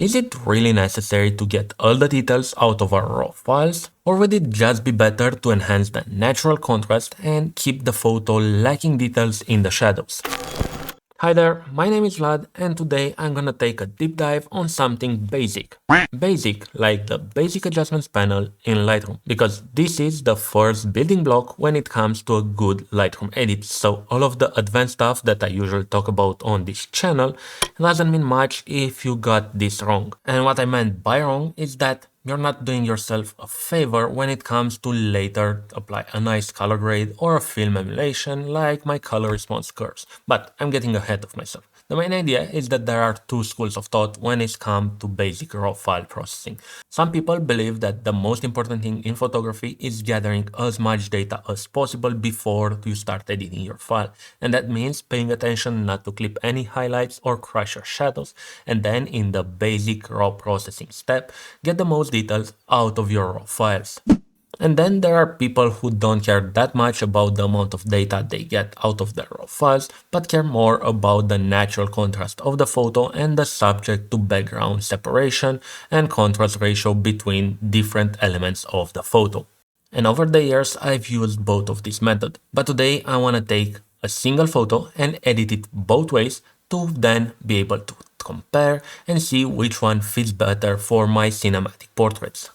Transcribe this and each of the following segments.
Is it really necessary to get all the details out of our raw files, or would it just be better to enhance the natural contrast and keep the photo lacking details in the shadows? Hi there, my name is Vlad, and today I'm gonna take a deep dive on something basic. Basic, like the basic adjustments panel in Lightroom, because this is the first building block when it comes to a good Lightroom edit. So all of the advanced stuff that I usually talk about on this channel doesn't mean much if you got this wrong. And what I meant by wrong is that you're not doing yourself a favor when it comes to later apply a nice color grade or a film emulation like my color response curves. But I'm getting ahead of myself. The main idea is that there are two schools of thought when it comes to basic raw file processing. Some people believe that the most important thing in photography is gathering as much data as possible before you start editing your file. And that means paying attention not to clip any highlights or crush your shadows. And then in the basic raw processing step, get the most details out of your raw files. And then there are people who don't care that much about the amount of data they get out of their raw files, but care more about the natural contrast of the photo and the subject to background separation and contrast ratio between different elements of the photo. And over the years, I've used both of these methods, but today I want to take a single photo and edit it both ways to then be able to compare and see which one fits better for my cinematic portraits.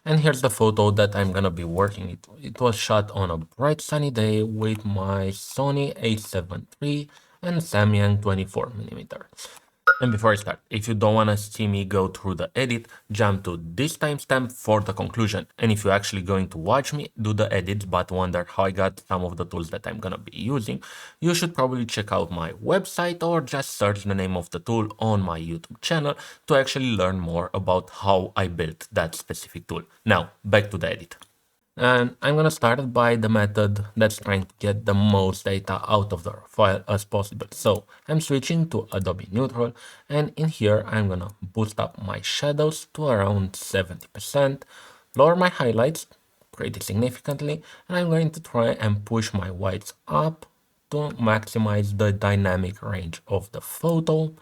And here's the photo that I'm gonna be working with. It was shot on a bright sunny day with my Sony a7 III and Samyang 24mm. And before I start, if you don't want to see me go through the edit, jump to this timestamp for the conclusion. And if you're actually going to watch me do the edits but wonder how I got some of the tools that I'm gonna be using, you should probably check out my website or just search the name of the tool on my YouTube channel to actually learn more about how I built that specific tool. Now, back to the edit. And I'm gonna start by the method that's trying to get the most data out of the file as possible. So I'm switching to Adobe Neutral, and in here I'm gonna boost up my shadows to around 70%, lower my highlights pretty significantly, and I'm going to try and push my whites up to maximize the dynamic range of the photo,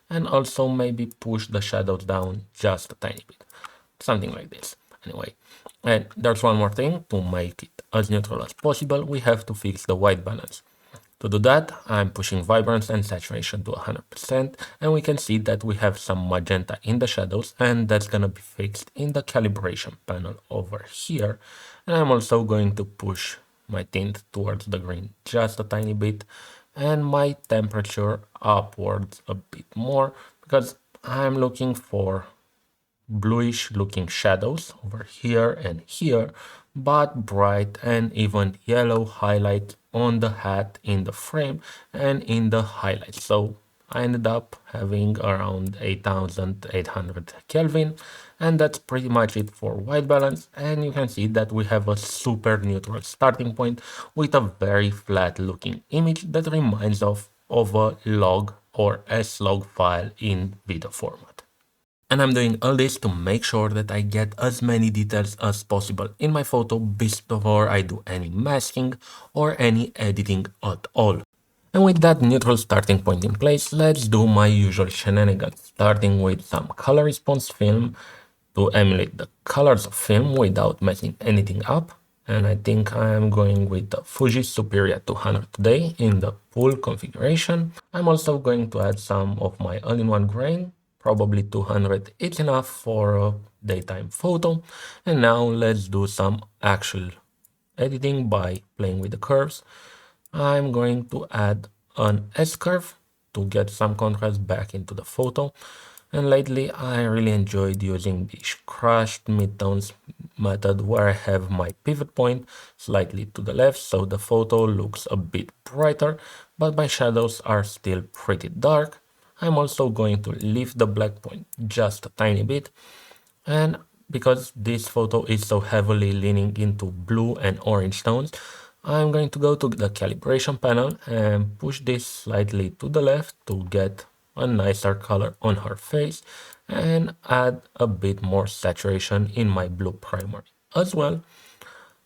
and also maybe push the shadows down just a tiny bit, something like this. Anyway, and there's one more thing. To make it as neutral as possible, we have to fix the white balance. To do that, I'm pushing vibrance and saturation to 100%, and we can see that we have some magenta in the shadows, and that's gonna be fixed in the calibration panel over here. And I'm also going to push my tint towards the green just a tiny bit, and my temperature upwards a bit more, because I'm looking for bluish looking shadows over here and here, but bright and even yellow highlight on the hat in the frame and in the highlights. So I ended up having around 8800 Kelvin, and that's pretty much it for white balance. And you can see that we have a super neutral starting point with a very flat looking image that reminds of a log or slog file in video format. And I'm doing all this to make sure that I get as many details as possible in my photo before I do any masking or any editing at all. And with that neutral starting point in place, let's do my usual shenanigans, starting with some color response film to emulate the colors of film without messing anything up. And I think I'm going with the Fuji Superia 200 today in the full configuration. I'm also going to add some of my all-in-one grain, probably 200, it's enough for a daytime photo. And now let's do some actual editing by playing with the curves. I'm going to add an S-curve to get some contrast back into the photo. And lately I really enjoyed using the crushed midtones method, where I have my pivot point slightly to the left so the photo looks a bit brighter, but my shadows are still pretty dark. I'm also going to lift the black point just a tiny bit, and because this photo is so heavily leaning into blue and orange tones, I'm going to go to the calibration panel and push this slightly to the left to get a nicer color on her face and add a bit more saturation in my blue primary as well.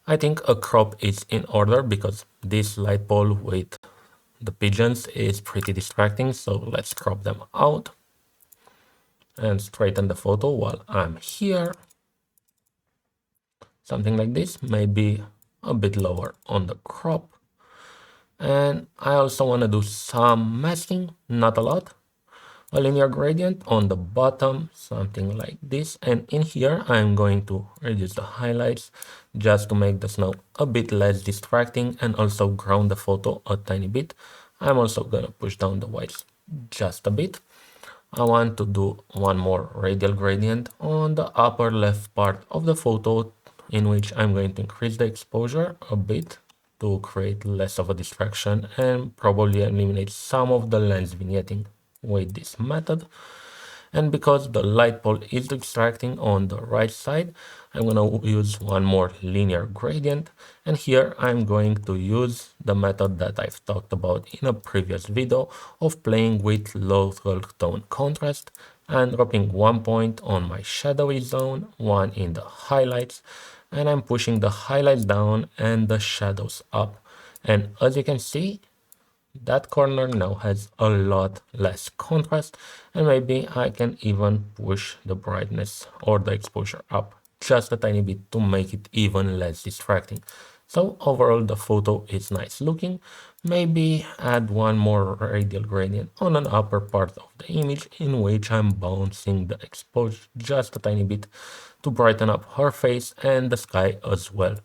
I think a crop is in order because this light pole with the pigeons is pretty distracting, so let's crop them out. and straighten the photo while I'm here. Something like this, maybe a bit lower on the crop. And I also want to do some masking, not a lot. A linear gradient on the bottom, something like this. And in here, I'm going to reduce the highlights just to make the snow a bit less distracting and also ground the photo a tiny bit. I'm also going to push down the whites just a bit. I want to do one more radial gradient on the upper left part of the photo, in which I'm going to increase the exposure a bit to create less of a distraction and probably eliminate some of the lens vignetting with this method. And because the light pole is distracting on the right side, I'm going to use one more linear gradient. And here I'm going to use the method that I've talked about in a previous video of playing with low tone contrast and dropping 1 point on my shadowy zone, one in the highlights, and I'm pushing the highlights down and the shadows up. And as you can see, that corner now has a lot less contrast, and maybe I can even push the brightness or the exposure up just a tiny bit to make it even less distracting. So overall the photo is nice looking. Maybe add one more radial gradient on an upper part of the image, in which I'm bouncing the exposure just a tiny bit to brighten up her face and the sky as well.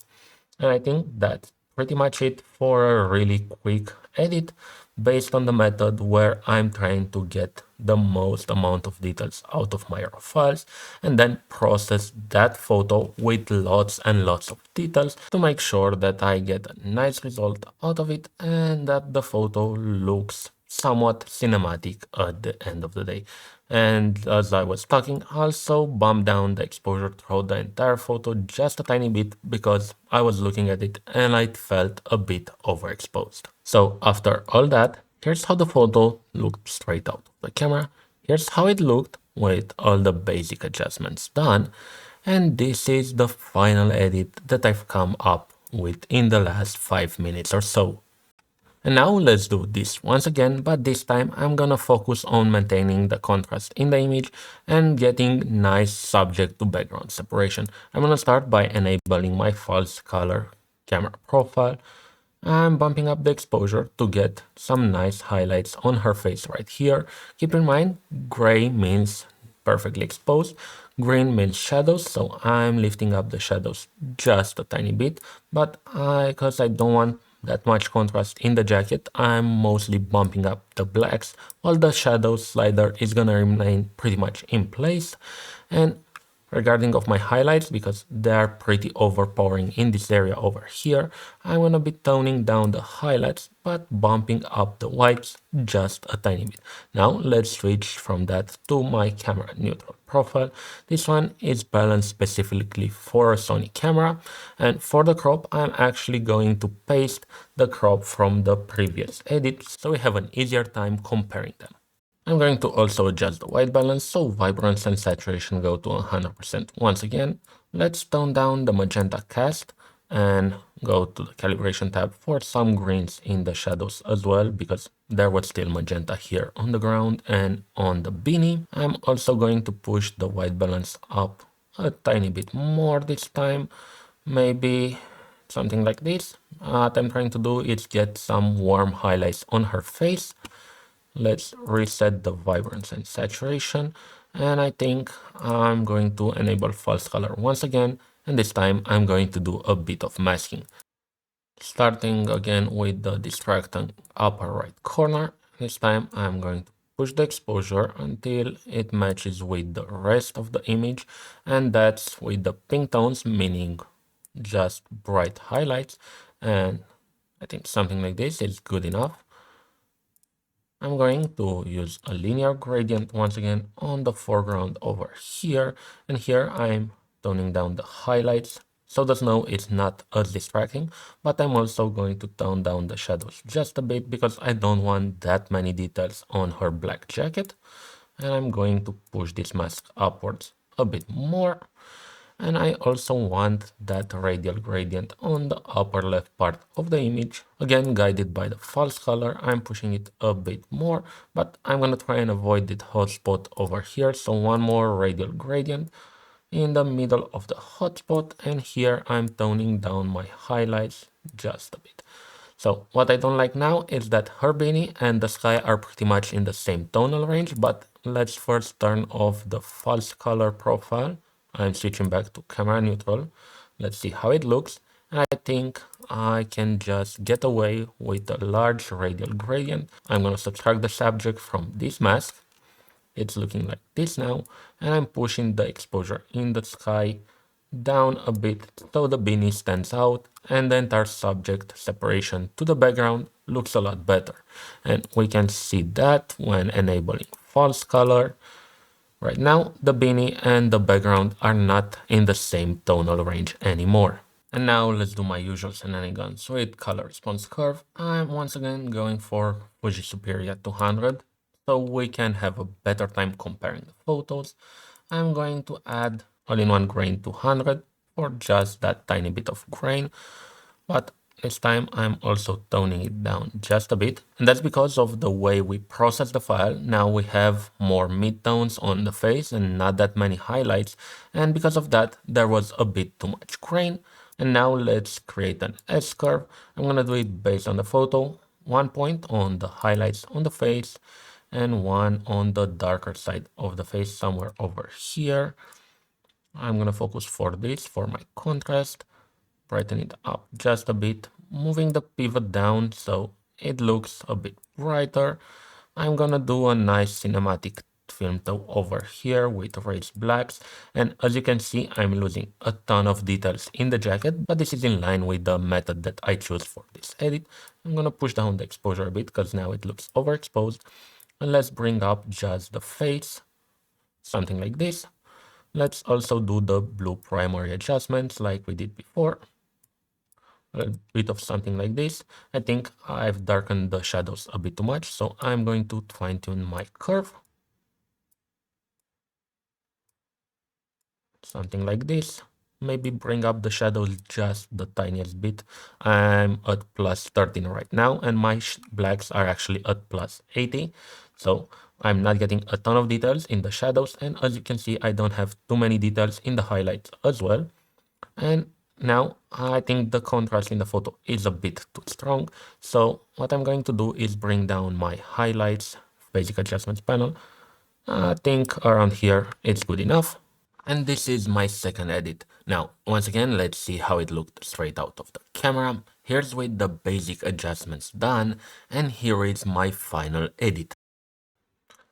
And I think that's pretty much it for a really quick edit based on the method where I'm trying to get the most amount of details out of my raw files and then process that photo with lots and lots of details to make sure that I get a nice result out of it and that the photo looks somewhat cinematic at the end of the day. And as I was talking, also bump down the exposure throughout the entire photo just a tiny bit because I was looking at it and I felt a bit overexposed. So after all that, here's how the photo looked straight out of the camera. Here's how it looked with all the basic adjustments done. And this is the final edit that I've come up with in the last 5 minutes or so. And now let's do this once again, but this time I'm gonna focus on maintaining the contrast in the image and getting nice subject to background separation. I'm gonna start by enabling my false color camera profile. I'm bumping up the exposure to get some nice highlights on her face right here. Keep in mind, gray means perfectly exposed. Green means shadows, so I'm lifting up the shadows just a tiny bit, but because I don't want that much contrast in the jacket, I'm mostly bumping up the blacks, while the shadow slider is gonna remain pretty much in place. And regarding of my highlights, because they are pretty overpowering in this area over here, I'm gonna be toning down the highlights but bumping up the whites just a tiny bit. Now let's switch from that to my camera neutral profile. This one is balanced specifically for a Sony camera, and for the crop I'm actually going to paste the crop from the previous edit so we have an easier time comparing them. I'm going to also adjust the white balance so vibrance and saturation go to 100% once again. Let's tone down the magenta cast and go to the calibration tab for some greens in the shadows as well, because there was still magenta here on the ground and on the beanie. I'm also going to push the white balance up a tiny bit more this time, maybe something like this. What I'm trying to do is get some warm highlights on her face. Let's reset the vibrance and saturation, and I think I'm going to enable false color once again, and this time I'm going to do a bit of masking. Starting again with the distracting upper right corner, this time I'm going to push the exposure until it matches with the rest of the image, and that's with the pink tones, meaning just bright highlights, and I think something like this is good enough. I'm going to use a linear gradient once again on the foreground over here, and here I'm toning down the highlights so the snow is not as distracting, but I'm also going to tone down the shadows just a bit because I don't want that many details on her black jacket, and I'm going to push this mask upwards a bit more. And I also want that radial gradient on the upper left part of the image. Again, guided by the false color, I'm pushing it a bit more, but I'm gonna try and avoid that hotspot over here. So one more radial gradient in the middle of the hotspot, and here I'm toning down my highlights just a bit. So what I don't like now is that her beanie and the sky are pretty much in the same tonal range, but let's first turn off the false color profile. I'm switching back to camera neutral. Let's see how it looks. And I think I can just get away with a large radial gradient. I'm going to subtract the subject from this mask. It's looking like this now, and I'm pushing the exposure in the sky down a bit so the beanie stands out, and the entire subject separation to the background looks a lot better. And we can see that when enabling false color. Right now, the beanie and the background are not in the same tonal range anymore. And now let's do my usual shenanigans with color response curve. I'm once again going for Fuji Superia 200 so we can have a better time comparing the photos. I'm going to add all-in-one grain 200 for just that tiny bit of grain, but this time I'm also toning it down just a bit, and that's because of the way we process the file. Now we have more midtones on the face and not that many highlights, and because of that there was a bit too much grain. And now let's create an S-curve. I'm gonna do it based on the photo, 1 point on the highlights on the face and 1 on the darker side of the face somewhere over here. I'm gonna focus for this for my contrast, brighten it up just a bit, moving the pivot down so it looks a bit brighter. I'm gonna do a nice cinematic film toe over here with raised blacks, and as you can see I'm losing a ton of details in the jacket, but this is in line with the method that I choose for this edit. I'm gonna push down the exposure a bit because now it looks overexposed, and let's bring up just the face, something like this. Let's also do the blue primary adjustments like we did before, a bit of something like this. I think I've darkened the shadows a bit too much, so I'm going to fine tune my curve. Something like this. Maybe bring up the shadows just the tiniest bit. I'm at plus 13 right now, and my blacks are actually at plus 80. So I'm not getting a ton of details in the shadows, and as you can see, I don't have too many details in the highlights as well. And now I think the contrast in the photo is a bit too strong. So what I'm going to do is bring down my highlights, basic adjustments panel. I think around here it's good enough. And this is my second edit. Now, once again, let's see how it looked straight out of the camera. Here's with the basic adjustments done, and here is my final edit.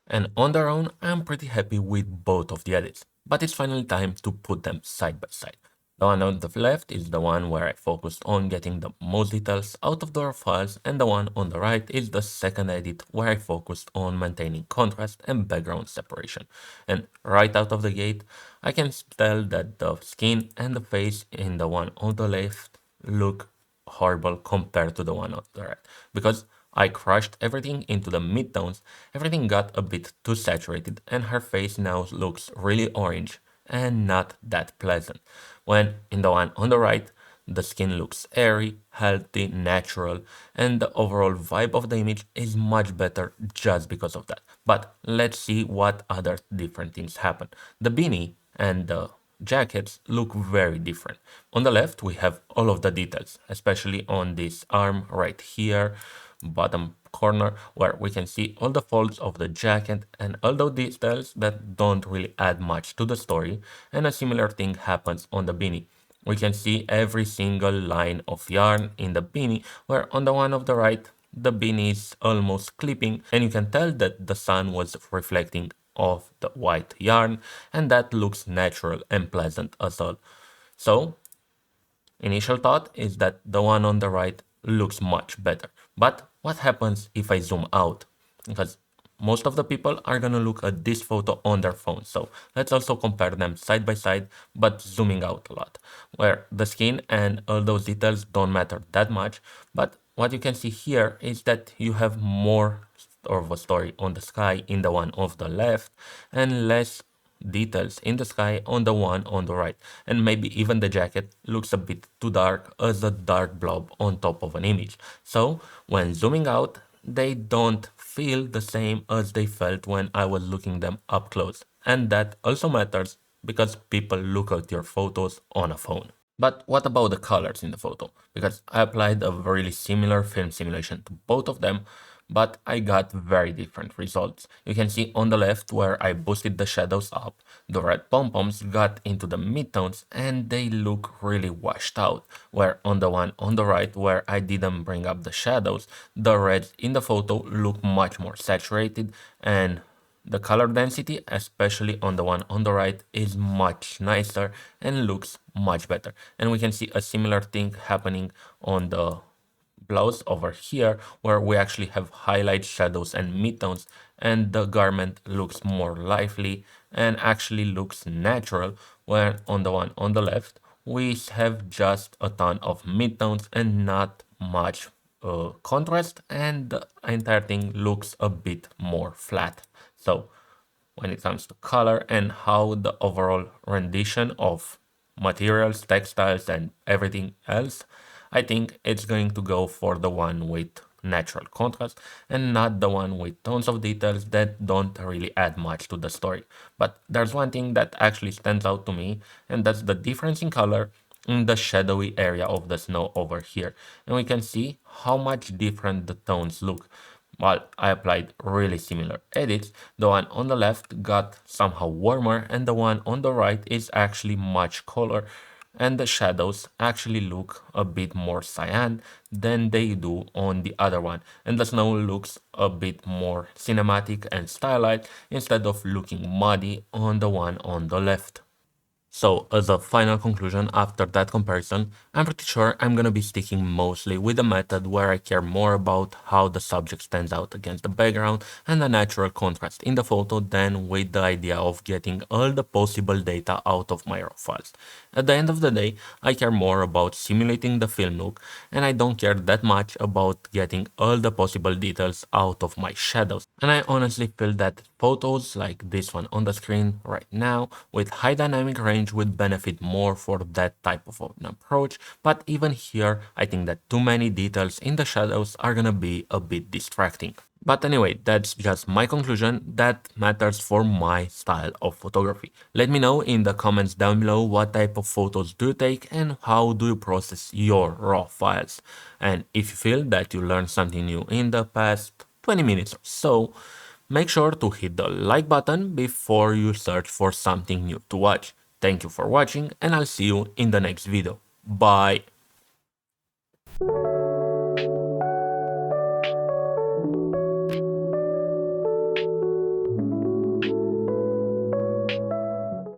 And on their own, I'm pretty happy with both of the edits, but it's finally time to put them side by side. The one on the left is the one where I focused on getting the most details out of the raw files, and the one on the right is the second edit where I focused on maintaining contrast and background separation. And right out of the gate, I can tell that the skin and the face in the one on the left look horrible compared to the one on the right, because I crushed everything into the midtones. Everything got a bit too saturated, and her face now looks really orange and not that pleasant. When in the one on the right, the skin looks airy, healthy, natural, and the overall vibe of the image is much better just because of that. But let's see what other different things happen. The beanie and the jackets look very different. On the left, we have all of the details, especially on this arm right here, bottom corner, where we can see all the folds of the jacket and all those details that don't really add much to the story. And a similar thing happens on the beanie. We can see every single line of yarn in the beanie, where on the one of the right, the beanie is almost clipping, and you can tell that the sun was reflecting off the white yarn, and that looks natural and pleasant as well. So initial thought is that the one on the right looks much better. But what happens if I zoom out? Because most of the people are going to look at this photo on their phone. So let's also compare them side by side, but zooming out a lot, where the skin and all those details don't matter that much. But what you can see here is that you have more of a story on the sky in the one of the left and less details in the sky on the one on the right, and maybe even the jacket looks a bit too dark as a dark blob on top of an image. So when zooming out, they don't feel the same as they felt when I was looking them up close. And that also matters because people look at your photos on a phone. But what about the colors in the photo? Because I applied a really similar film simulation to both of them, but I got very different results. You can see on the left where I boosted the shadows up, the red pom-poms got into the midtones and they look really washed out, where on the one on the right where I didn't bring up the shadows, the reds in the photo look much more saturated and the color density, especially on the one on the right, is much nicer and looks much better. And we can see a similar thing happening on the blouse over here, where we actually have highlights, shadows, and midtones, and the garment looks more lively and actually looks natural, where on the one on the left, we have just a ton of midtones and not much contrast, and the entire thing looks a bit more flat. So when it comes to color and how the overall rendition of materials, textiles, and everything else, I think it's going to go for the one with natural contrast and not the one with tons of details that don't really add much to the story. But there's one thing that actually stands out to me, and that's the difference in color in the shadowy area of the snow over here. And we can see how much different the tones look. While I applied really similar edits, the one on the left got somehow warmer and the one on the right is actually much cooler, and the shadows actually look a bit more cyan than they do on the other one, and the snow looks a bit more cinematic and stylized instead of looking muddy on the one on the left. So, as a final conclusion after that comparison, I'm pretty sure I'm gonna be sticking mostly with the method where I care more about how the subject stands out against the background and the natural contrast in the photo than with the idea of getting all the possible data out of my raw files. At the end of the day, I care more about simulating the film look, and I don't care that much about getting all the possible details out of my shadows. And I honestly feel that photos like this one on the screen right now with high dynamic range would benefit more for that type of an approach, but even here I think that too many details in the shadows are gonna be a bit distracting. But anyway, that's just my conclusion that matters for my style of photography. Let me know in the comments down below what type of photos do you take and how do you process your raw files. And if you feel that you learned something new in the past 20 minutes or so, make sure to hit the like button before you search for something new to watch. Thank you for watching and I'll see you in the next video. Bye!